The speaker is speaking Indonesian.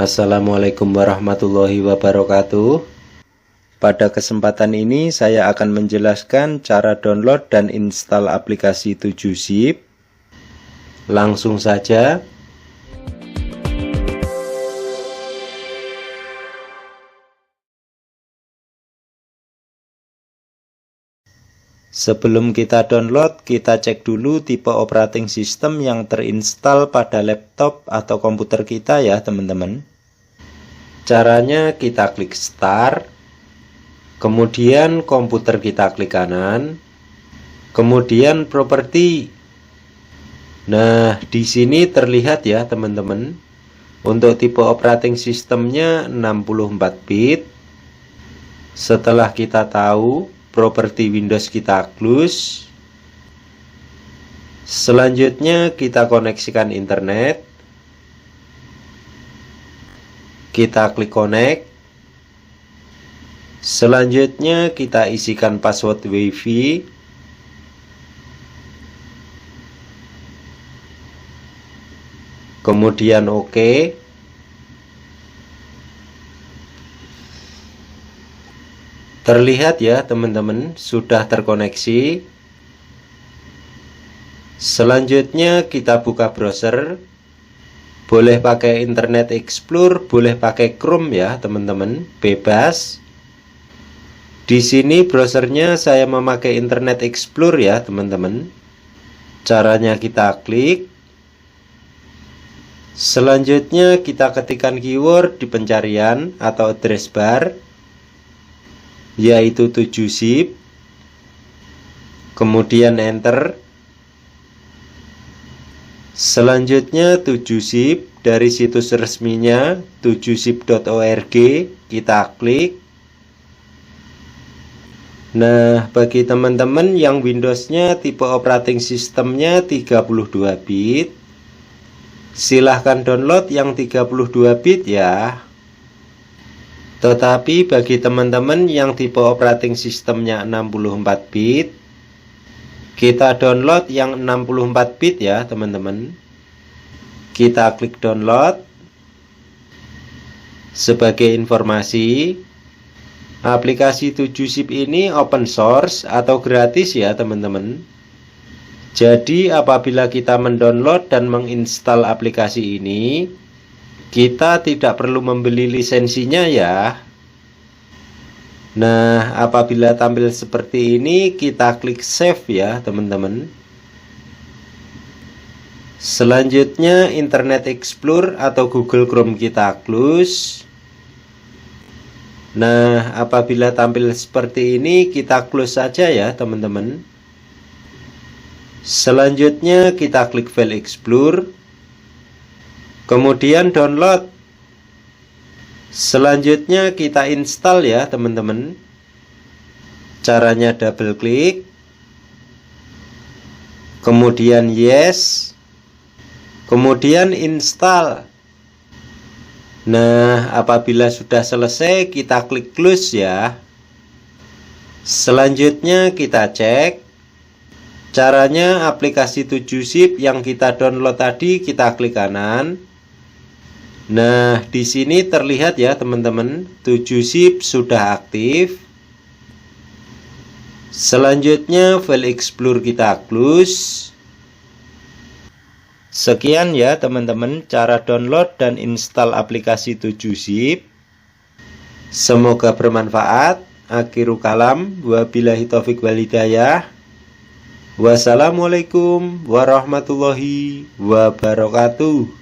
Assalamualaikum warahmatullahi wabarakatuh. Pada kesempatan ini saya akan menjelaskan cara download dan install aplikasi 7zip. Langsung saja. Sebelum kita download, kita cek dulu tipe operating system yang terinstall pada laptop atau komputer kita ya teman-teman. Caranya kita klik start, kemudian komputer kita klik kanan, kemudian properti. Nah, di sini terlihat ya teman-teman, untuk tipe operating systemnya 64 bit. Setelah kita tahu properti Windows kita close. Selanjutnya kita koneksikan internet. Kita klik connect. Selanjutnya kita isikan password WiFi. Kemudian OK. Terlihat ya teman-teman, sudah terkoneksi. Selanjutnya kita buka browser. Boleh pakai Internet Explorer, boleh pakai Chrome ya teman-teman, bebas. Di sini browsernya saya memakai Internet Explorer ya teman-teman. Caranya kita klik. Selanjutnya kita ketikkan keyword di pencarian atau address bar, yaitu 7zip, kemudian enter. Selanjutnya 7zip, dari situs resminya 7zip.org kita klik. Nah, bagi teman-teman yang Windowsnya tipe operating systemnya 32 bit, silahkan download yang 32 bit ya. Tetapi bagi teman-teman yang tipe operating sistemnya 64 bit, kita download yang 64 bit ya teman-teman. Kita klik download. Sebagai informasi, aplikasi 7zip ini open source atau gratis ya teman-teman. Jadi apabila kita mendownload dan menginstal aplikasi ini, kita tidak perlu membeli lisensinya ya. Nah, apabila tampil seperti ini, kita klik save ya teman-teman. Selanjutnya Internet Explorer atau Google Chrome kita close. Nah, apabila tampil seperti ini, kita close saja ya teman-teman. Selanjutnya kita klik File Explorer, kemudian download. Selanjutnya kita install ya teman-teman. Caranya double klik, kemudian yes, kemudian install. Nah, apabila sudah selesai, kita klik close ya. Selanjutnya kita cek. Caranya aplikasi 7zip yang kita download tadi, kita klik kanan. Nah, di sini terlihat ya teman-teman, 7zip sudah aktif. Selanjutnya File Explorer kita close. Sekian ya teman-teman cara download dan install aplikasi 7zip. Semoga bermanfaat. Akhiru kalam, wabillahi taufik wal hidayah. Wassalamualaikum warahmatullahi wabarakatuh.